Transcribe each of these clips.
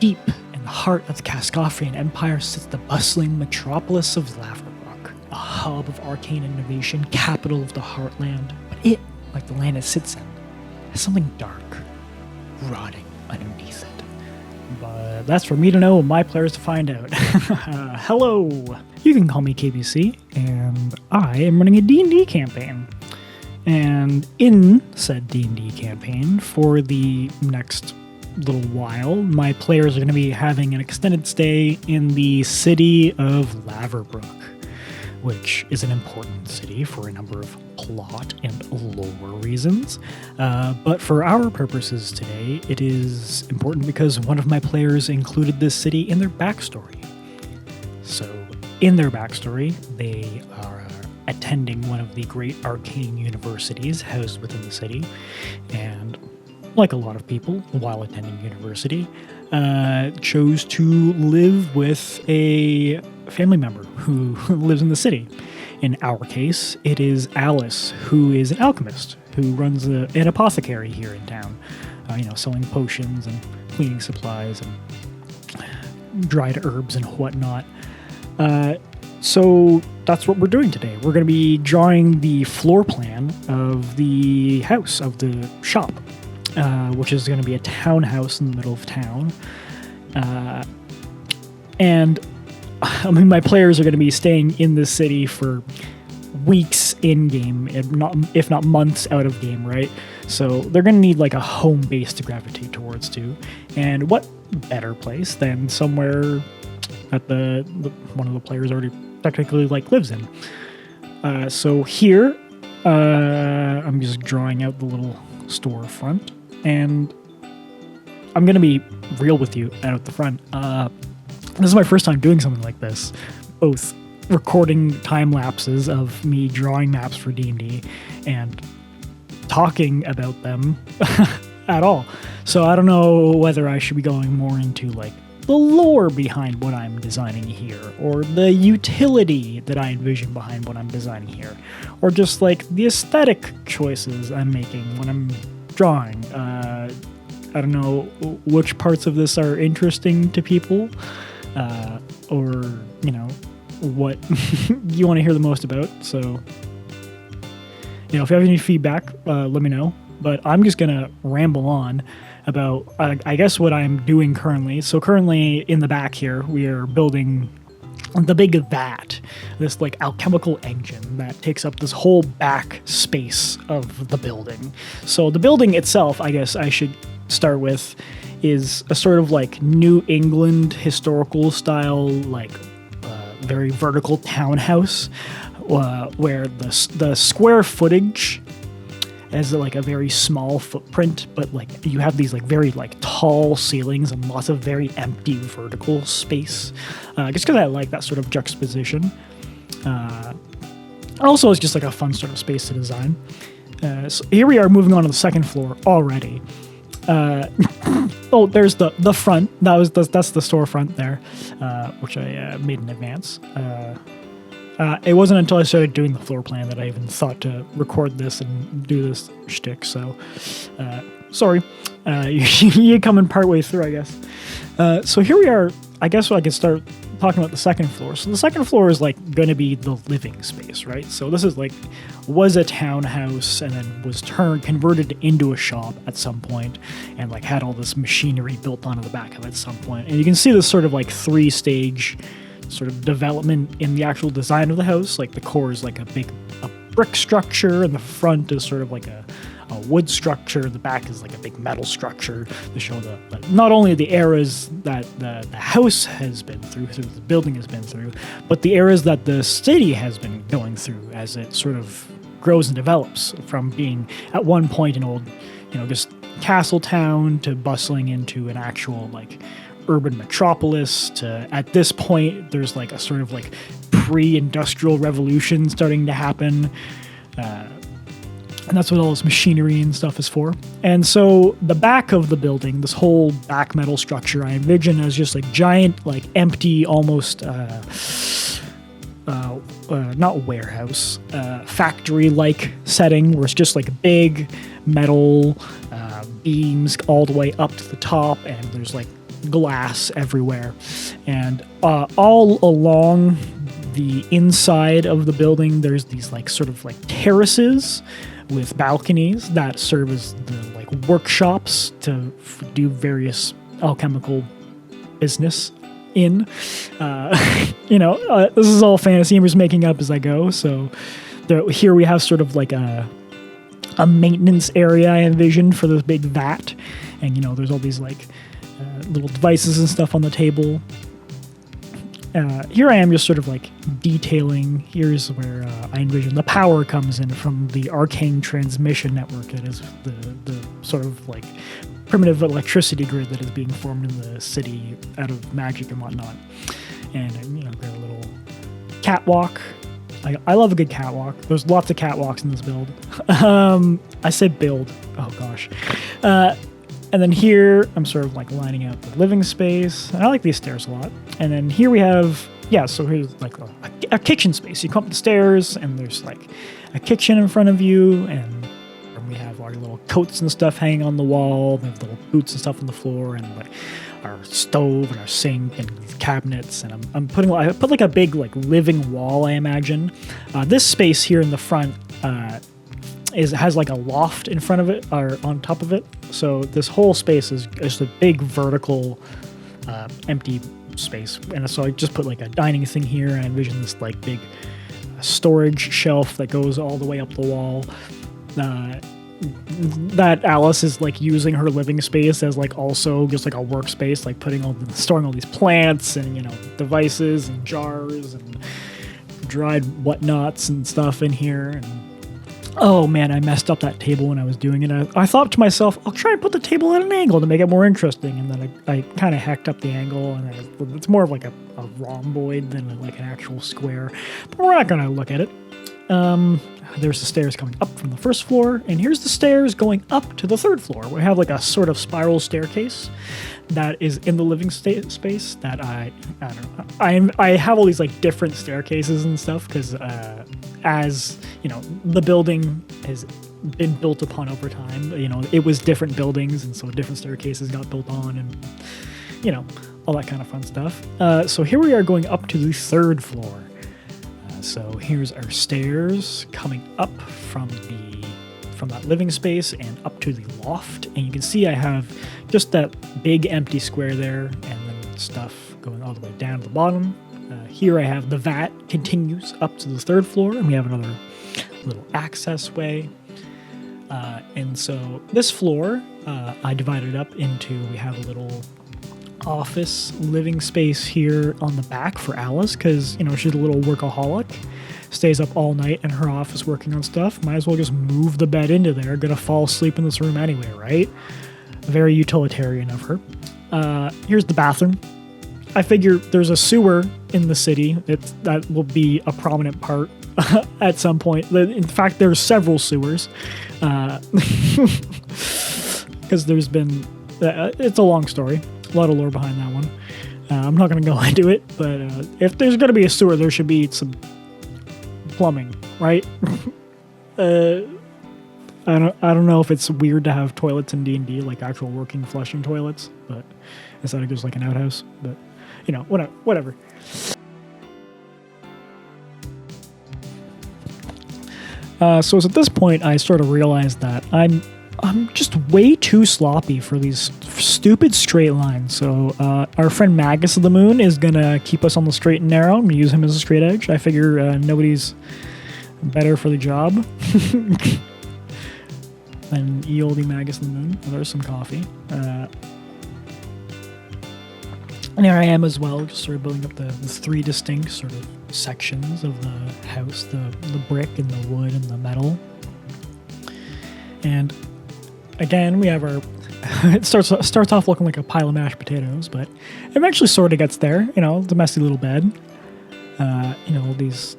deep in the heart of the Cascophrian Empire sits the bustling metropolis of Laverbrook, a hub of arcane innovation, capital of the Heartland. But it, like the land it sits in, has something dark, rotting underneath it. But that's for me to know and my players to find out. Hello! You can call me KBC, and I am running a D&D campaign. And in said D&D campaign, for the next little while, my players are going to be having an extended stay in the city of Laverbrook, which is an important city for a number of plot and lore reasons. But for our purposes today, it is important because one of my players included this city in their backstory. So, in their backstory, they are attending one of the great arcane universities housed within the city, and like a lot of people, while attending university, chose to live with a family member who lives in the city. In our case, it is Alice, who is an alchemist, who runs an apothecary here in town, selling potions and cleaning supplies and dried herbs and whatnot. So that's what we're doing today. We're going to be drawing the floor plan of the house, of the shop, which is going to be a townhouse in the middle of town. And my players are going to be staying in this city for weeks in-game, if not months out of game, right? So they're going to need like a home base to gravitate towards too. And what better place than somewhere that the one of the players already technically lives in. So here, I'm just drawing out the little storefront, and I'm gonna be real with you out at the front. This is my first time doing something like this, both recording time lapses of me drawing maps for D&D and talking about them at all. So I don't know whether I should be going more into the lore behind what I'm designing here, or the utility that I envision behind what I'm designing here, or just the aesthetic choices I'm making when I'm drawing. I don't know which parts of this are interesting to people, or, what you want to hear the most about. So, if you have any feedback, let me know. But I'm just going to ramble on about, I guess, what I'm doing currently. So currently in the back here, we are building the big vat, this alchemical engine that takes up this whole back space of the building. So the building itself, I guess I should start with, is a sort of New England historical style, very vertical townhouse, where the square footage has a very small footprint, but you have these very tall ceilings and lots of very empty vertical space, just because I like that sort of juxtaposition. Also, it's just a fun sort of space to design. So here we are moving on to the second floor already. Oh, there's the front. That's the storefront there, which I made in advance. It wasn't until I started doing the floor plan that I even thought to record this and do this shtick, so sorry. You come in partway through, I guess. So here we are. I guess I can start talking about the second floor. So the second floor is going to be the living space, right? So this is was a townhouse and then was converted into a shop at some point, and had all this machinery built onto the back of it at some point. And you can see this sort of 3-stage sort of development in the actual design of the house. The core is a brick structure, and the front is sort of a wood structure. The back is a big metal structure to show not only the eras that the house has been through, the building has been through, but the eras that the city has been going through as it sort of grows and develops from being at one point an old, just castle town to bustling into an actual urban metropolis to, at this point, there's a sort of pre-industrial revolution starting to happen. And that's what all this machinery and stuff is for. And so the back of the building, this whole back metal structure, I envision as just giant, empty, almost, not warehouse, factory-like setting where it's just big metal beams all the way up to the top, and there's glass everywhere. And all along the inside of the building, there's these like sort of like terraces with balconies that serve as the like workshops to do various alchemical business in. This is all fantasy. I'm just making up as I go. So here we have sort of like a maintenance area I envisioned for this big vat. And, there's all these like little devices and stuff on the table. Here I am just sort of like detailing. Here's where I envision the power comes in from the arcane transmission network. It is the sort of like primitive electricity grid that is being formed in the city out of magic and whatnot. And, got a little catwalk. I love a good catwalk. There's lots of catwalks in this build. I said build. Oh, gosh. And then here, I'm sort of like lining out the living space. I like these stairs a lot. And then here we have, so here's like a kitchen space. You come up the stairs, and there's like a kitchen in front of you, and we have our little coats and stuff hanging on the wall. We have little boots and stuff on the floor, and like our stove and our sink and cabinets. And I put like a big like living wall, I imagine. This space here in the front has like a loft in front of it or on top of it. So this whole space is just a big vertical empty space. And so I just put like a dining thing here, and I envision this like big storage shelf that goes all the way up the wall. That Alice is like using her living space as like also just like a workspace, like storing all these plants and devices and jars and dried whatnots and stuff in here. And oh man, I messed up that table when I was doing it. I thought to myself, I'll try and put the table at an angle to make it more interesting, and then I kind of hacked up the angle, and it's more of like a rhomboid than like an actual square. But we're not gonna look at it. There's the stairs coming up from the first floor, and here's the stairs going up to the third floor. We have like a sort of spiral staircase that is in the living space that I don't know. I have all these like different staircases and stuff because as the building has been built upon over time. It was different buildings, and so different staircases got built on, and all that kind of fun stuff. So here we are going up to the third floor. So here's our stairs coming up from that living space and up to the loft. And you can see I have just that big empty square there, and then stuff going all the way down to the bottom. Here I have the vat continues up to the third floor, and we have another little access way. And so this floor, I divided up into, we have a little office living space here on the back for Alice, because she's a little workaholic, stays up all night in her office working on stuff. Might as well just move the bed into there. Gonna fall asleep in this room anyway, right? Very utilitarian of her. Here's the bathroom. I figure there's a sewer in the city. That will be a prominent part at some point. In fact, there's several sewers, because there's been it's a long story. A lot of lore behind that one. I'm not going to go into it, but if there's going to be a sewer, there should be some plumbing, right? I don't know if it's weird to have toilets in D&D, like actual working flushing toilets, but instead of just like an outhouse. But whatever. So it's at this point I sort of realized that I'm just way too sloppy for these stupid straight lines. So our friend Magus of the Moon is going to keep us on the straight and narrow. I'm going to use him as a straight edge. I figure nobody's better for the job than ye olde Magus of the Moon. Well, there's some coffee. And here I am as well, just sort of building up the three distinct sort of sections of the house, the brick and the wood and the metal. And again, we have our... it starts off looking like a pile of mashed potatoes, but it eventually sort of gets there. It's a messy little bed. These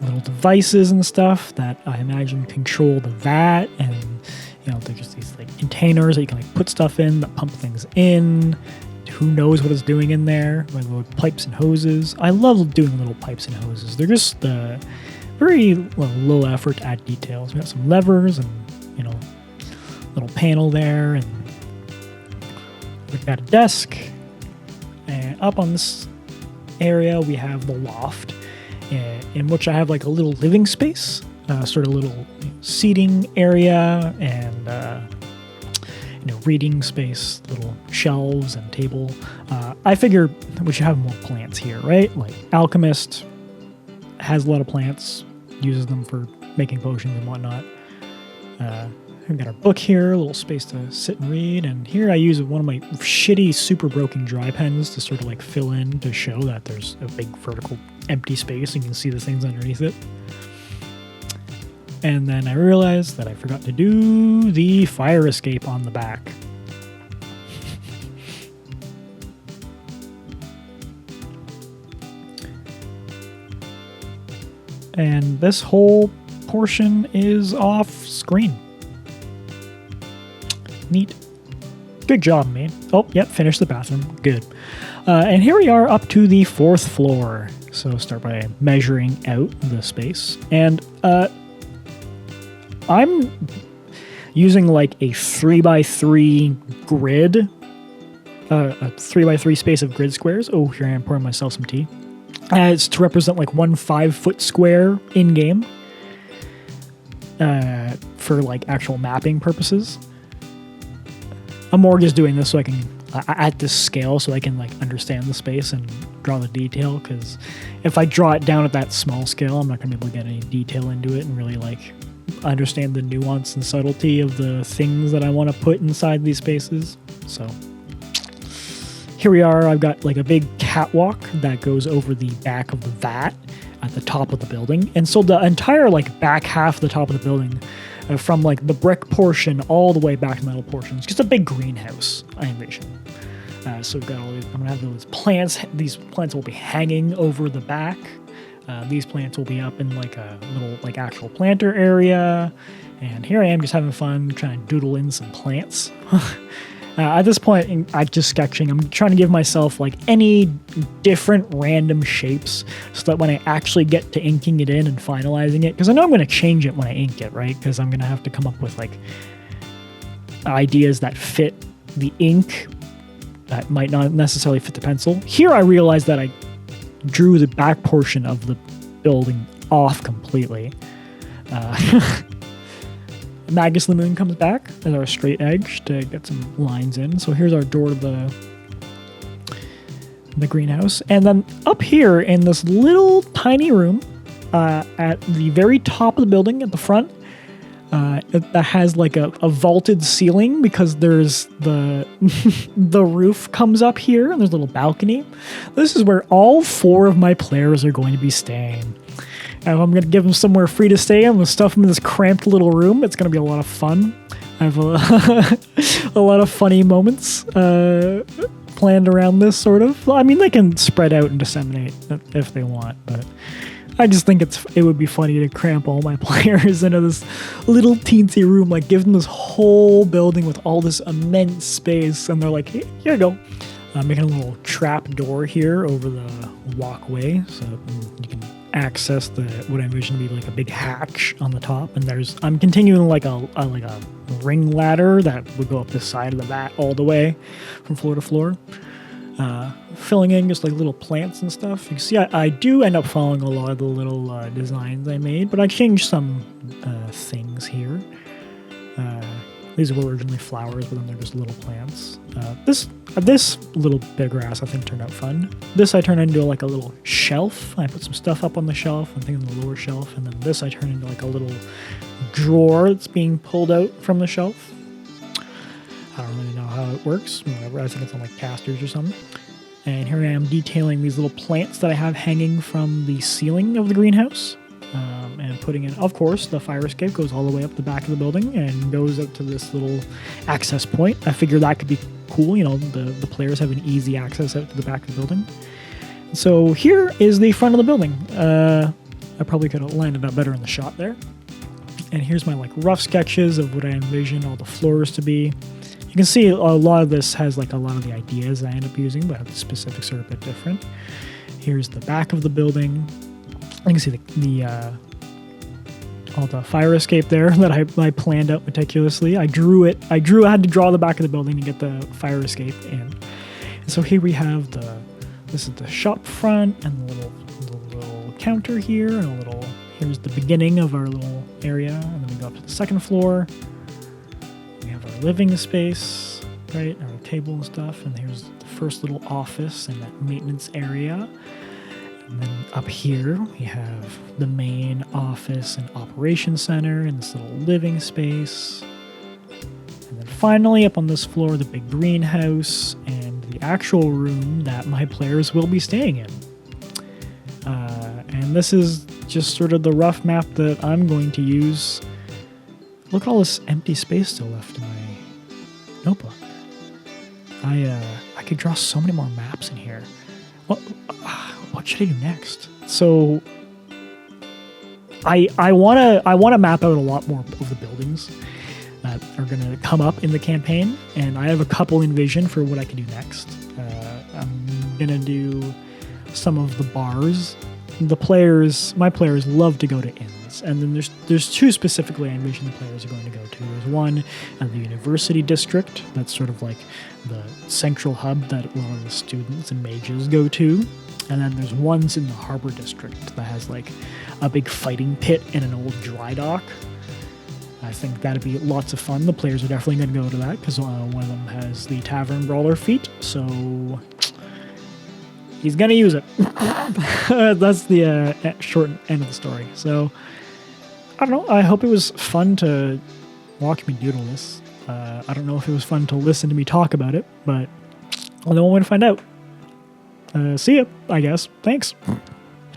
little devices and stuff that I imagine control the vat, and there's just these like containers that you can like put stuff in that pump things in. Who knows what it's doing in there? Like little pipes and hoses. I love doing little pipes and hoses. They're just very low effort to add details. We got some levers and little panel there, and we've got a desk, and up on this area we have the loft, in which I have like a little living space, sort of little seating area, and reading space, little shelves and table. I figure we should have more plants here, right? Like alchemist has a lot of plants, uses them for making potions and whatnot. We've got our book here, a little space to sit and read, and here I use one of my shitty, super broken dry pens to sort of like fill in to show that there's a big vertical empty space and you can see the things underneath it. And then I realized that I forgot to do the fire escape on the back. And this whole portion is off screen. Neat. Good job, mate. Oh, yep, finished the bathroom. Good. And here we are up to the 4th floor. So start by measuring out the space. And I'm using like a 3x3 grid, a 3x3 space of grid squares. Oh, here I am pouring myself some tea. It's to represent like one 5-foot square in game, for like actual mapping purposes. Amorg is doing this so I can at this scale so I can like understand the space and draw the detail, because if I draw it down at that small scale, I'm not going to be able to get any detail into it and really like understand the nuance and subtlety of the things that I want to put inside these spaces. So here we are. I've got like a big catwalk that goes over the back of the vat at the top of the building. And so the entire like back half of the top of the building, from like the brick portion all the way back to the metal portion, it's just a big greenhouse, I envision. So we've got all these, I'm gonna have those plants. These plants will be hanging over the back. These plants will be up in like a little like actual planter area. And here I am just having fun trying to doodle in some plants. At this point, I'm just sketching. I'm trying to give myself like any different random shapes so that when I actually get to inking it in and finalizing it, because I know I'm going to change it when I ink it, right? Because I'm going to have to come up with like ideas that fit the ink that might not necessarily fit the pencil. Here I realized that I drew the back portion of the building off completely. Magus the Moon comes back as our straight edge to get some lines in. So here's our door to the greenhouse. And then up here in this little tiny room at the very top of the building at the front, that has like a vaulted ceiling because there's the the roof comes up here and there's a little balcony. This is where all 4 of my players are going to be staying. And I'm going to give them somewhere free to stay. I'm going to stuff them in this cramped little room. It's going to be a lot of fun. I have a lot of funny moments planned around this, sort of. I mean, they can spread out and disseminate if they want, but I just think it would be funny to cramp all my players into this little teensy room, like give them this whole building with all this immense space, and they're like, hey, here you go. I'm making a little trap door here over the walkway so you can access what I envision to be like a big hatch on the top, and I'm continuing like a ring ladder that would go up the side of the vat all the way from floor to floor, filling in just like little plants and stuff. You can see I do end up following a lot of the little designs I made, but I changed some things here. These were originally flowers, but then they're just little plants. This little bit of grass I think turned out fun. This I turned into like a little shelf. I put some stuff up on the shelf, I think on the lower shelf, and then this I turned into like a little drawer that's being pulled out from the shelf. I don't really know how it works. Whatever. I think it's on like casters or something. And here I am detailing these little plants that I have hanging from the ceiling of the greenhouse. And putting in, of course, the fire escape goes all the way up the back of the building and goes up to this little access point. I figure that could be cool, the players have an easy access out to the back of the building. So here is the front of the building. I probably could have lined it up better in the shot there. And here's my like rough sketches of what I envision all the floors to be. You can see a lot of this has like a lot of the ideas I end up using, but the specifics are a bit different. Here's the back of the building. You can see the all the fire escape there that I planned out meticulously. I drew it. I had to draw the back of the building to get the fire escape in. And so here we have this is the shop front and the little counter here, and here's the beginning of our little area, and then we go up to the second floor. We have our living space, right, our table and stuff, and here's the first little office and that maintenance area. And then up here, we have the main office and operations center and this little living space. And then finally, up on this floor, the big greenhouse and the actual room that my players will be staying in. And this is just sort of the rough map that I'm going to use. Look at all this empty space still left in my notebook. I could draw so many more maps in here. What should I do next? So I wanna map out a lot more of the buildings that are gonna come up in the campaign, and I have a couple in vision for what I can do next. I'm gonna do some of the bars. My players love to go to inns, and then there's two specifically I envision the players are going to go to. There's one at the university district, that's sort of like the central hub that a lot of the students and mages go to. And then there's ones in the harbor district that has like a big fighting pit and an old dry dock. I think that'd be lots of fun. The players are definitely going to go to that because one of them has the tavern brawler feat, so he's going to use it. That's the short end of the story. So I don't know. I hope it was fun to watch me doodle this. I don't know if it was fun to listen to me talk about it, but I'll know when to find out. See ya, I guess. Thanks.